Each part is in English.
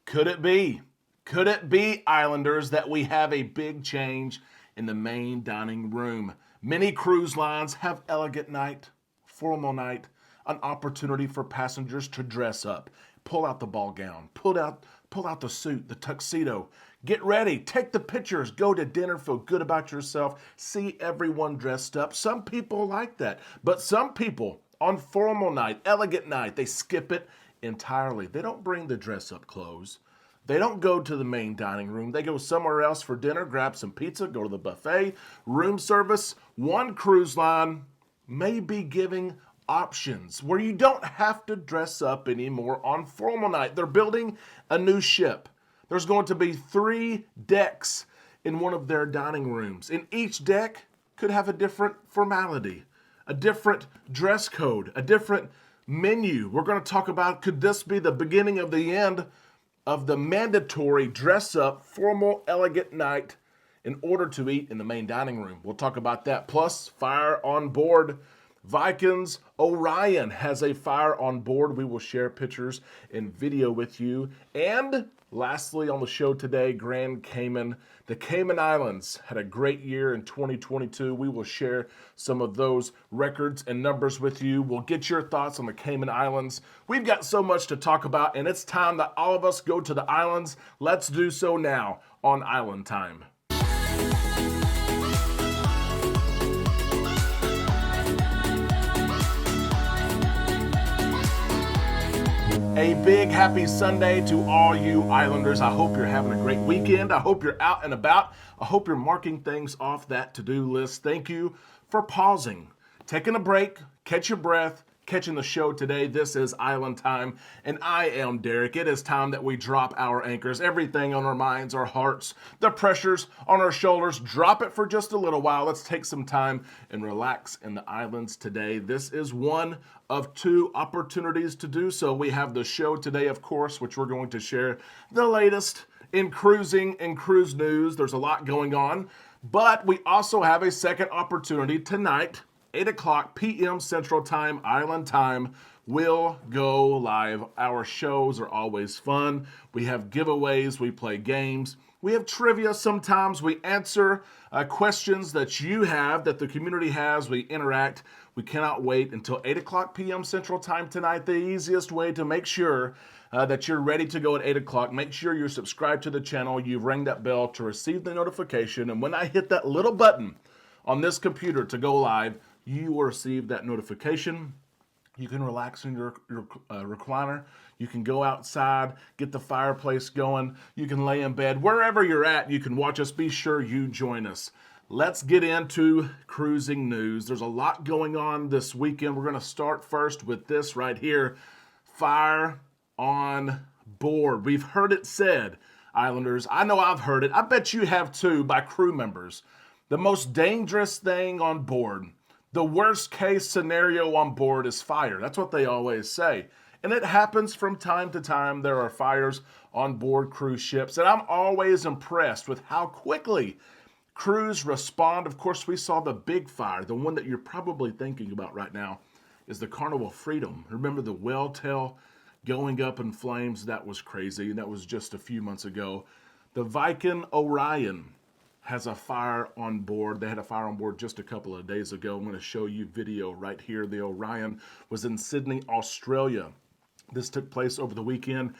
Could it be? Could it be, Islanders, that we have a big change in the main dining room? Many cruise lines have elegant night, formal night, an opportunity for passengers to dress up, pull out the ball gown, pull out the suit, the tuxedo, get ready, take the pictures, go to dinner, feel good about yourself, see everyone dressed up. Some people like that, but some people on formal night, elegant night, they skip it entirely. They don't bring the dress up clothes. They don't go to the main dining room. They go somewhere else for dinner, grab some pizza, go to the buffet, room service. One cruise line may be giving options where you don't have to dress up anymore on formal night. They're building a new ship. There's going to be 3 decks in one of their dining rooms, and each deck could have a different formality, a different dress code, a different menu. We're going to talk about, could this be the beginning of the end of the mandatory dress-up, formal, elegant night in order to eat in the main dining room? We'll talk about that. Plus, fire on board. Viking Orion has a fire on board. We will share pictures and video with you. And lastly on the show today, Grand Cayman. The Cayman Islands had a great year in 2022. We will share some of those records and numbers with you. We'll get your thoughts on the Cayman Islands. We've got so much to talk about, and it's time that all of us go to the islands. Let's do so now on Island Time. A big happy Sunday to all you Islanders. I hope you're having a great weekend. I hope you're out and about. I hope you're marking things off that to-do list. Thank you for pausing, taking a break, catch your breath, catching the show today. This is Island Time, and I am Derek. It is time that we drop our anchors, everything on our minds, our hearts, the pressures on our shoulders. Drop it for just a little while. Let's take some time and relax in the islands today. This is one of 2 opportunities to do so. We have the show today, of course, which we're going to share the latest in cruising and cruise news. There's a lot going on, but we also have a second opportunity tonight. 8 o'clock p.m. Central Time, Island Time, will go live. Our shows are always fun. We have giveaways. We play games. We have trivia sometimes. We answer questions that you have, that the community has. We interact. We cannot wait until 8 o'clock p.m. Central Time tonight. The easiest way to make sure that you're ready to go at 8 o'clock, make sure you're subscribed to the channel. You ring that bell to receive the notification. And when I hit that little button on this computer to go live, you will receive that notification. You can relax in your recliner. You can go outside, get the fireplace going. You can lay in bed. Wherever you're at, you can watch us. Be sure you join us. Let's get into cruising news. There's a lot going on this weekend. We're going to start first with this right here. Fire on board. We've heard it said, Islanders. I know I've heard it. I bet you have too, by crew members. The most dangerous thing on board, the worst case scenario on board, is fire. That's what they always say. And it happens from time to time. There are fires on board cruise ships. And I'm always impressed with how quickly crews respond. Of course, we saw the big fire. The one that you're probably thinking about right now is the Carnival Freedom. Remember the whale tail going up in flames? That was crazy. And that was just a few months ago. The Viking Orion has a fire on board. They had a fire on board just a couple of days ago. I'm going to show you video right here. The Orion was in Sydney, Australia. This took place over the weekend.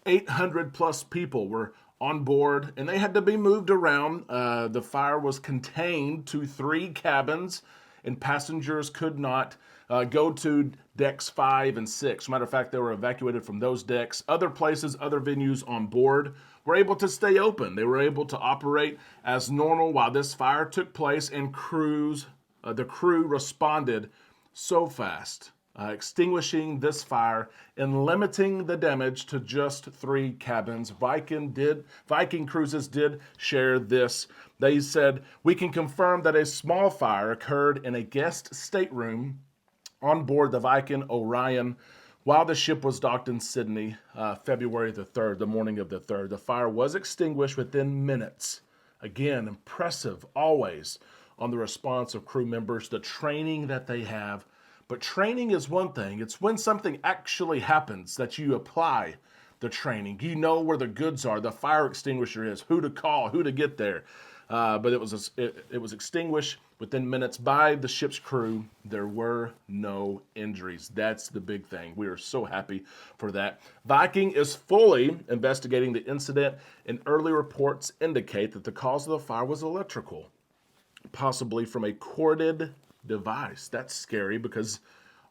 800 plus people were on board, and they had to be moved around. The fire was contained to 3 cabins, and passengers could not go to decks 5 and 6. Matter of fact, they were evacuated from those decks. Other places, other venues on board were able to stay open. They were able to operate as normal while this fire took place, and the crew responded so fast, extinguishing this fire and limiting the damage to just 3 cabins. Viking Cruises did share this. They said, "We can confirm that a small fire occurred in a guest stateroom on board the Viking Orion while the ship was docked in Sydney, February the 3rd, the morning of the 3rd. The fire was extinguished within minutes." Again, impressive always on the response of crew members, the training that they have. But training is one thing. It's when something actually happens that you apply the training. You know where the goods are, the fire extinguisher is, who to call, who to get there. But it was extinguished within minutes by the ship's crew. There were no injuries. That's the big thing. We are so happy for that. Viking is fully investigating the incident, and early reports indicate that the cause of the fire was electrical, possibly from a corded device. That's scary because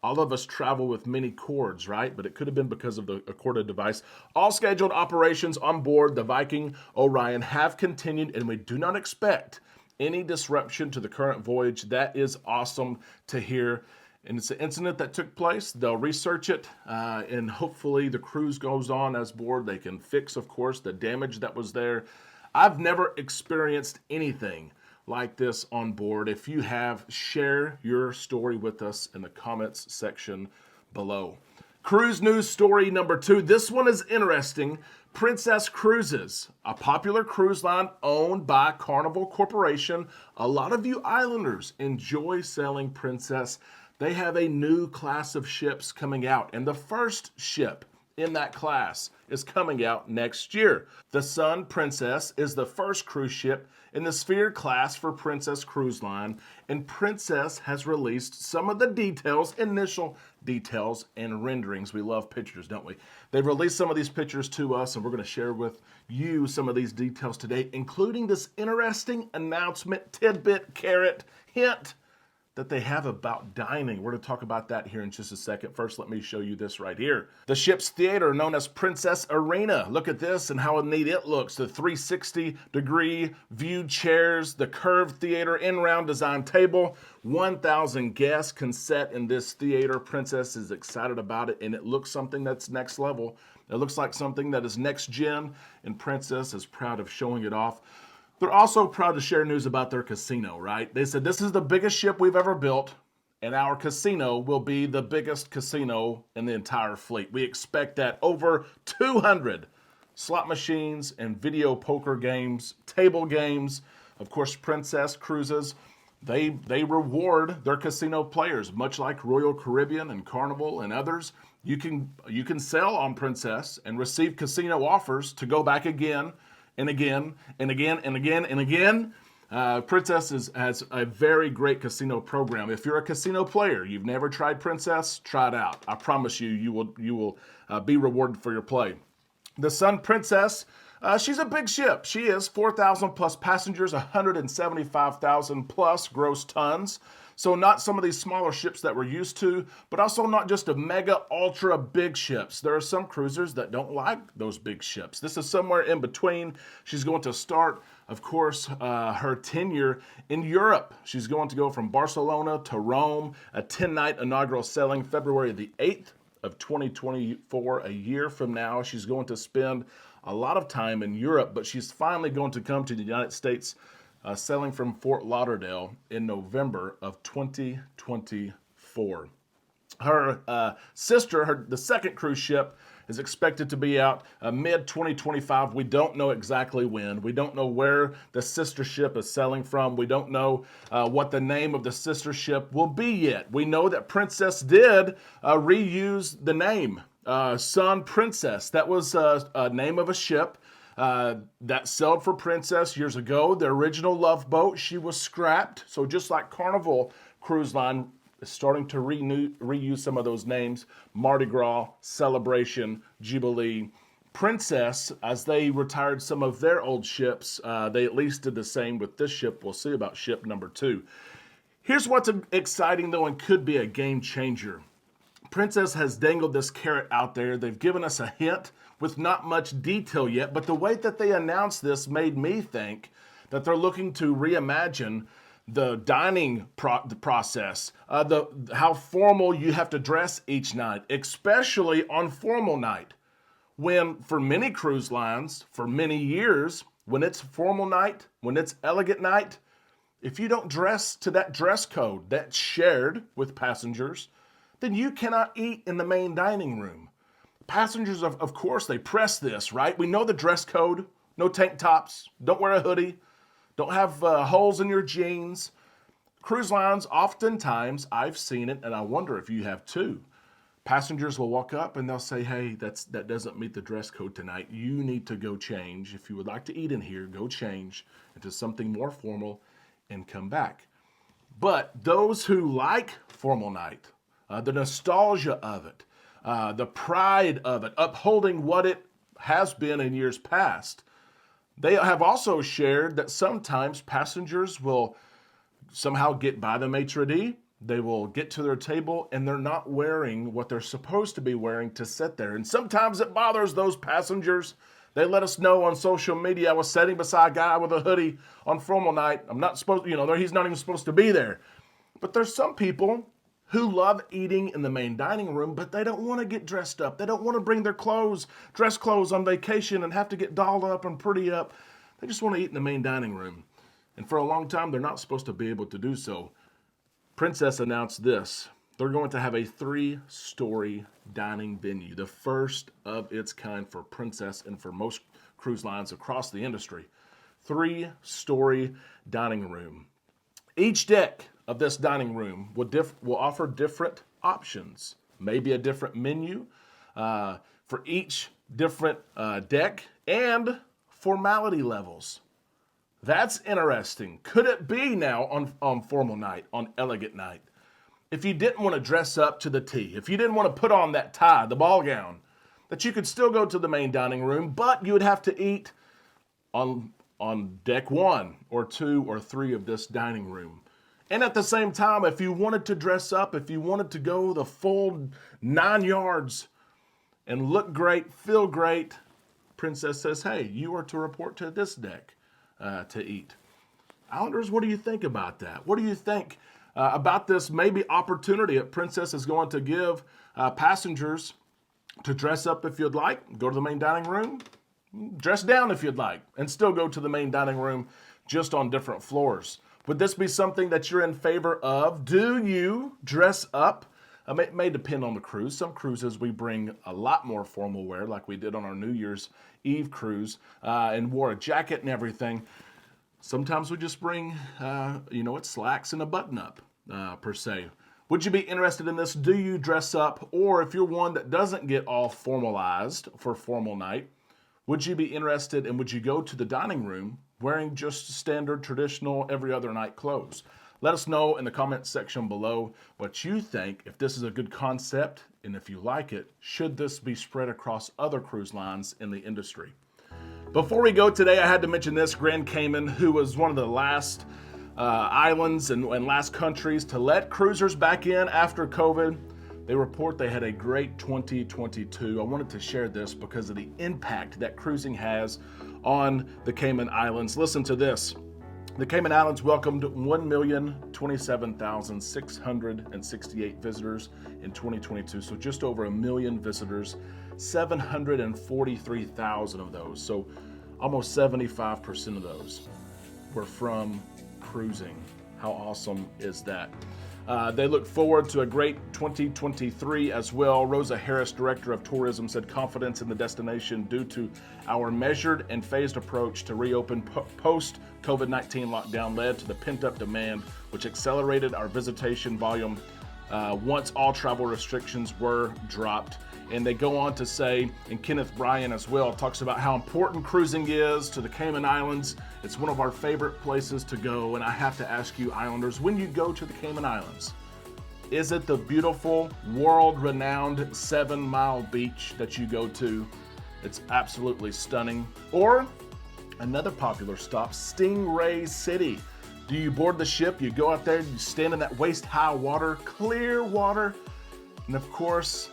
all of us travel with many cords, right? But it could have been because of a corded device. All scheduled operations on board the Viking Orion have continued, and we do not expect any disruption to the current voyage. That is awesome to hear. And it's an incident that took place. They'll research it, and hopefully the cruise goes on as board. They can fix, of course, the damage that was there. I've never experienced anything like this on board. If you have, share your story with us in the comments section below. Cruise news story number 2. This one is interesting. Princess Cruises, a popular cruise line owned by Carnival Corporation. A lot of you islanders enjoy sailing Princess. They have a new class of ships coming out, and the first ship in that class is coming out next year. The Sun Princess is the first cruise ship in the Sphere class for Princess Cruise Line, and Princess has released some of the details, initial details and renderings. We love pictures, don't we? They've released some of these pictures to us, and we're going to share with you some of these details today, including this interesting announcement, tidbit, carrot, hint that they have about dining. We're going to talk about that here in just a second. First, let me show you this right here. The ship's theater, known as Princess Arena. Look at this and how neat it looks. The 360-degree viewed chairs, the curved theater in-round design table. 1,000 guests can sit in this theater. Princess is excited about it, and it looks something that's next level. It looks like something that is next gen, and Princess is proud of showing it off. They're also proud to share news about their casino, right? They said, this is the biggest ship we've ever built, and our casino will be the biggest casino in the entire fleet. We expect that over 200 slot machines and video poker games, table games. Of course, Princess Cruises, they reward their casino players, much like Royal Caribbean and Carnival and others. You can sail on Princess and receive casino offers to go back again and again, and again, and again, and again. Princess has a very great casino program. If you're a casino player, you've never tried Princess, try it out. I promise you, you will be rewarded for your play. The Sun Princess, she's a big ship. She is 4,000 plus passengers, 175,000 plus gross tons. So not some of these smaller ships that we're used to, but also not just a mega, ultra big ships. There are some cruisers that don't like those big ships. This is somewhere in between. She's going to start, of course, her tenure in Europe. She's going to go from Barcelona to Rome, a 10-night inaugural sailing February the 8th of 2024, a year from now. She's going to spend a lot of time in Europe, but she's finally going to come to the United States, sailing from Fort Lauderdale in November of 2024. Her sister, the second cruise ship, is expected to be out mid-2025. We don't know exactly when. We don't know where the sister ship is sailing from. We don't know what the name of the sister ship will be yet. We know that Princess did reuse the name, Sun Princess. That was a name of a ship that sailed for Princess years ago. The original Love Boat, she was scrapped. So just like Carnival Cruise Line is starting to reuse some of those names, Mardi Gras, Celebration, Jubilee. Princess, as they retired some of their old ships, they at least did the same with this ship. We'll see about ship number 2. Here's what's exciting, though, and could be a game changer. Princess has dangled this carrot out there. They've given us a hint with not much detail yet, but the way that they announced this made me think that they're looking to reimagine the dining process, how formal you have to dress each night, especially on formal night. When for many cruise lines, for many years, when it's formal night, when it's elegant night, if you don't dress to that dress code that's shared with passengers, then you cannot eat in the main dining room. Passengers, of course, they press this, right? We know the dress code. No tank tops. Don't wear a hoodie. Don't have holes in your jeans. Cruise lines, oftentimes, I've seen it, and I wonder if you have too. Passengers will walk up and they'll say, hey, that doesn't meet the dress code tonight. You need to go change. If you would like to eat in here, go change into something more formal and come back. But those who like formal night, the nostalgia of it, the pride of it, upholding what it has been in years past, they have also shared that sometimes passengers will somehow get by the maitre d'. They will get to their table and they're not wearing what they're supposed to be wearing to sit there. And sometimes it bothers those passengers. They let us know on social media, I was sitting beside a guy with a hoodie on formal night. I'm not supposed, he's not even supposed to be there. But there's some people who love eating in the main dining room, but they don't want to get dressed up. They don't want to bring their dress clothes on vacation and have to get dolled up and pretty up. They just want to eat in the main dining room. And for a long time, they're not supposed to be able to do so. Princess announced this. They're going to have a 3-story dining venue, the first of its kind for Princess and for most cruise lines across the industry. 3-story dining room. Each deck of this dining room will offer different options, maybe a different menu for each different deck and formality levels. That's interesting. Could it be now on formal night, on elegant night, if you didn't want to dress up to the T, if you didn't want to put on that tie, the ball gown, that you could still go to the main dining room, but you would have to eat on deck 1 or 2 or 3 of this dining room. And at the same time, if you wanted to dress up, if you wanted to go the full 9 yards and look great, feel great, Princess says, hey, you are to report to this deck to eat. Islanders, what do you think about that? What do you think about this maybe opportunity that Princess is going to give passengers to dress up if you'd like, go to the main dining room, dress down if you'd like, and still go to the main dining room just on different floors? Would this be something that you're in favor of? Do you dress up? It may depend on the cruise. Some cruises we bring a lot more formal wear, like we did on our New Year's Eve cruise, and wore a jacket and everything. Sometimes we just bring, it's slacks and a button-up, per se. Would you be interested in this? Do you dress up? Or if you're one that doesn't get all formalized for formal night, would you be interested and would you go to the dining room wearing just standard, traditional, every other night clothes? Let us know in the comments section below what you think, if this is a good concept, and if you like it, should this be spread across other cruise lines in the industry? Before we go today, I had to mention this. Grand Cayman, who was one of the last islands and last countries to let cruisers back in after COVID, they report they had a great 2022. I wanted to share this because of the impact that cruising has on the Cayman Islands. Listen to this. The Cayman Islands welcomed 1,027,668 visitors in 2022, so just over 1 million visitors, 743,000 of those, so almost 75% of those were from cruising. How awesome is that? They look forward to a great 2023 as well. Rosa Harris, Director of Tourism, said confidence in the destination due to our measured and phased approach to reopen post-COVID-19 lockdown led to the pent-up demand, which accelerated our visitation volume once all travel restrictions were dropped. And they go on to say, and Kenneth Bryan as well talks about how important cruising is to the Cayman Islands. It's one of our favorite places to go. And I have to ask you, Islanders, when you go to the Cayman Islands, is it the beautiful, world-renowned 7 Mile beach that you go to? It's absolutely stunning. Or another popular stop, Stingray City. Do you board the ship? You go out there, you stand in that waist-high water, clear water, and of course,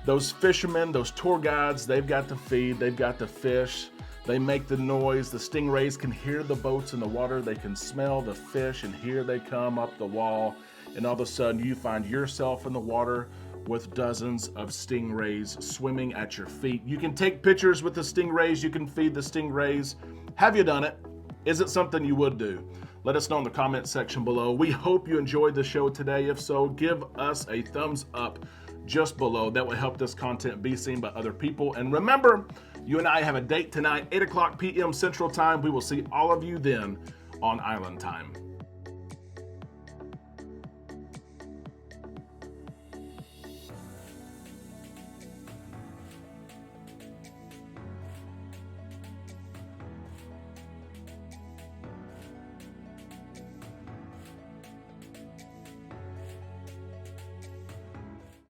those fishermen, those tour guides, they've got the feed, they've got the fish, they make the noise. The stingrays can hear the boats in the water, they can smell the fish, and here they come up the wall, and all of a sudden you find yourself in the water with dozens of stingrays swimming at your feet. You can take pictures with the stingrays, you can feed the stingrays. Have you done it? Is it something you would do? Let us know in the comment section below. We hope you enjoyed the show today. If so, give us a thumbs up just below. That will help this content be seen by other people. And remember, you and I have a date tonight, 8 o'clock p.m. Central Time. We will see all of you then on Island Time.